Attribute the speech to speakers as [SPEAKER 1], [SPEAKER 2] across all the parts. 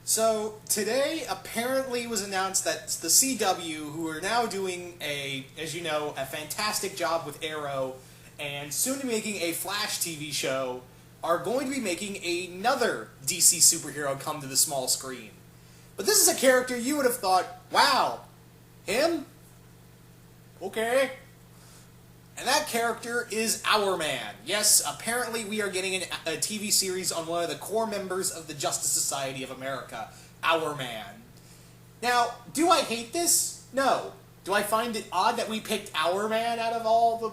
[SPEAKER 1] So today apparently was announced that the CW, who are now doing as you know, a fantastic job with Arrow, and soon to be making a Flash TV show, are going to be making another DC superhero come to the small screen. But this is a character you would have thought, wow, him? Okay. And that character is Hourman. Yes, apparently we are getting a TV series on one of the core members of the Justice Society of America, Hourman. Now, do I hate this? No. Do I find it odd that we picked Hourman out of all the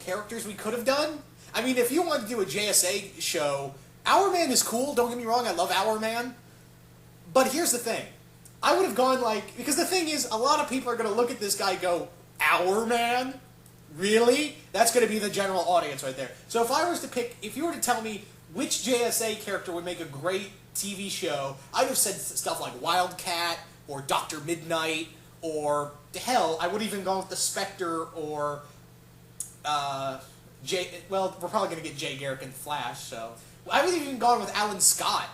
[SPEAKER 1] characters we could have done? I mean, if you want to do a JSA show, Hourman is cool, don't get me wrong, I love Hourman. But here's the thing. I would have gone because the thing is, a lot of people are going to look at this guy and go, Hourman? Really? That's going to be the general audience right there. So if you were to tell me which JSA character would make a great TV show, I'd have said stuff like Wildcat, or Dr. Midnight, or, hell, I would have even gone with the Spectre, or, well, we're probably going to get Jay Garrick and Flash, so, I would have even gone with Alan Scott.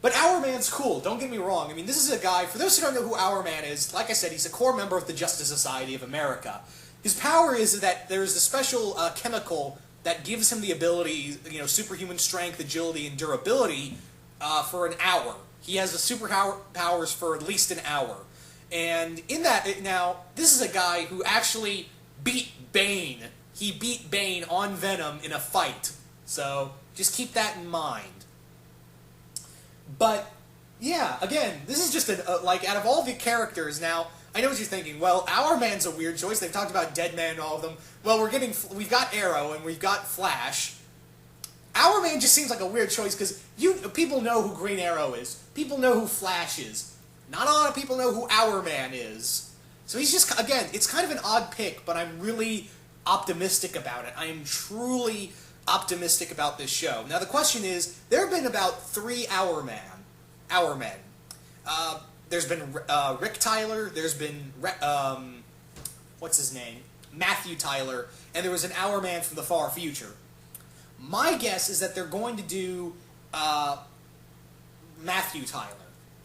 [SPEAKER 1] But Hourman's cool, don't get me wrong. I mean, this is a guy, for those who don't know who Hourman is, like I said, he's a core member of the Justice Society of America. His power is that there's a special chemical that gives him the ability, superhuman strength, agility, and durability for an hour. He has the superpowers for at least an hour. And in that, now, this is a guy who actually beat Bane. He beat Bane on Venom in a fight. So, just keep that in mind. But, yeah, again, this is just, out of all the characters, now, I know what you're thinking, well, Hourman's a weird choice, they've talked about Deadman and all of them, well, we've got Arrow, and we've got Flash. Hourman just seems like a weird choice, because people know who Green Arrow is, people know who Flash is, not a lot of people know who Hourman is. So he's just, again, it's kind of an odd pick, but I'm really optimistic about it. I am truly optimistic about this show. Now the question is, there have been about 3 Hourmen. There's been Rick Tyler, there's been, what's his name? Matthew Tyler, and there was an Hourman from the far future. My guess is that they're going to do Matthew Tyler.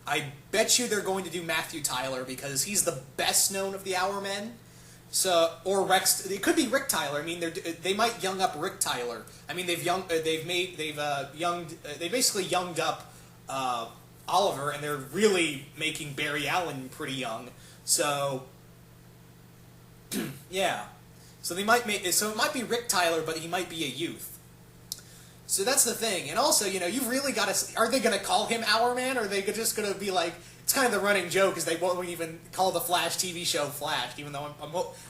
[SPEAKER 1] I bet you they're going to do Matthew Tyler because he's the best known of the Hourmen. So, or Rex, it could be Rick Tyler. I mean, they might young up Rick Tyler. I mean, they basically younged up Oliver, and they're really making Barry Allen pretty young. So, yeah. So it might be Rick Tyler, but he might be a youth. So that's the thing. And also, you've really got to, are they going to call him Hourman, or are they just going to be like, it's kind of the running joke is they won't even call the Flash TV show Flash, even though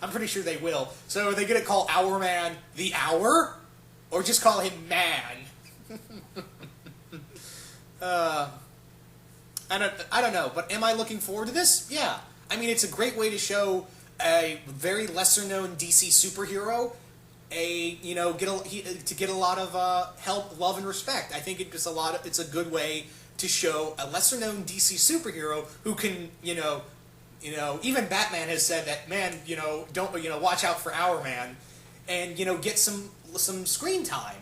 [SPEAKER 1] I'm pretty sure they will. So are they going to call Hourman the Hour? Or just call him Man? I don't know, but am I looking forward to this? Yeah. I mean, it's a great way to show a very lesser-known DC superhero to get a lot of help, love, and respect. I think it's a good way to show a lesser-known DC superhero who can, even Batman has said that, man, don't, watch out for Hourman, and, get some screen time.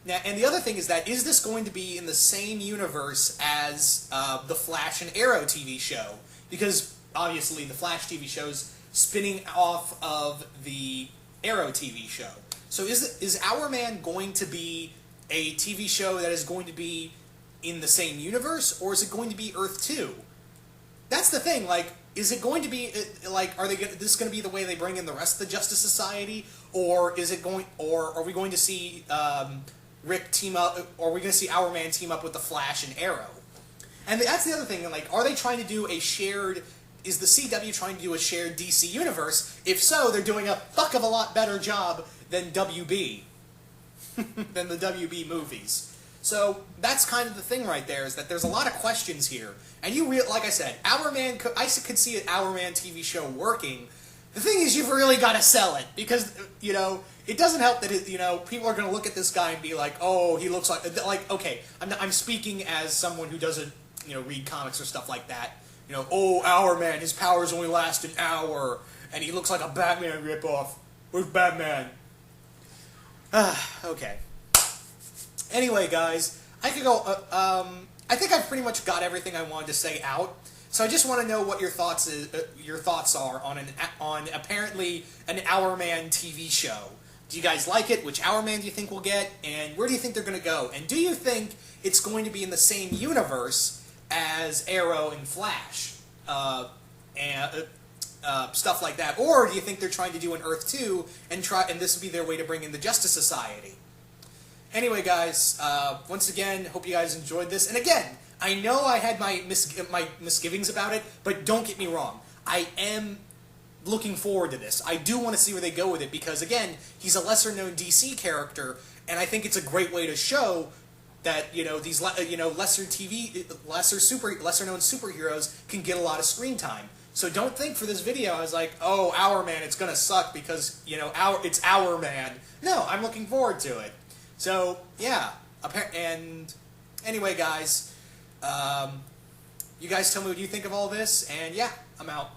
[SPEAKER 1] Now, and the other thing is this going to be in the same universe as the Flash and Arrow TV show? Because, obviously, the Flash TV show's spinning off of the Arrow TV show. So is Hourman going to be a TV show that is going to be in the same universe, or is it going to be Earth 2? That's the thing, is it going to be, this is going to be the way they bring in the rest of the Justice Society, or are we going to see Rick team up, or are we going to see Hourman team up with the Flash and Arrow? And that's the other thing, are they trying to do is the CW trying to do a shared DC universe? If so, they're doing a fuck of a lot better job than WB, than the WB movies. So that's kind of the thing right there, is that there's a lot of questions here. And like I said, I could see an Hourman TV show working. The thing is, you've really got to sell it, because, it doesn't help that, people are going to look at this guy and be like, oh, he looks okay, I'm speaking as someone who doesn't, read comics or stuff like that. Oh, Hourman, his powers only last an hour, and he looks like a Batman ripoff. Where's Batman? Okay. Anyway, guys, I could go I think I've pretty much got everything I wanted to say out. So I just want to know what your thoughts are on apparently an Hourman TV show. Do you guys like it? Which Hourman do you think we'll get? And where do you think they're going to go? And do you think it's going to be in the same universe as Arrow and Flash? And stuff like that. Or do you think they're trying to do an Earth 2 and this will be their way to bring in the Justice Society? Anyway, guys, once again, hope you guys enjoyed this. And again, I know I had my misgivings about it, but don't get me wrong. I am looking forward to this. I do want to see where they go with it because, again, he's a lesser-known DC character, and I think it's a great way to show that these lesser-known superheroes can get a lot of screen time. So don't think for this video I was like, oh, Hourman, it's gonna suck because it's Hourman. No, I'm looking forward to it. So yeah, and anyway, guys, you guys tell me what you think of all this, and yeah, I'm out.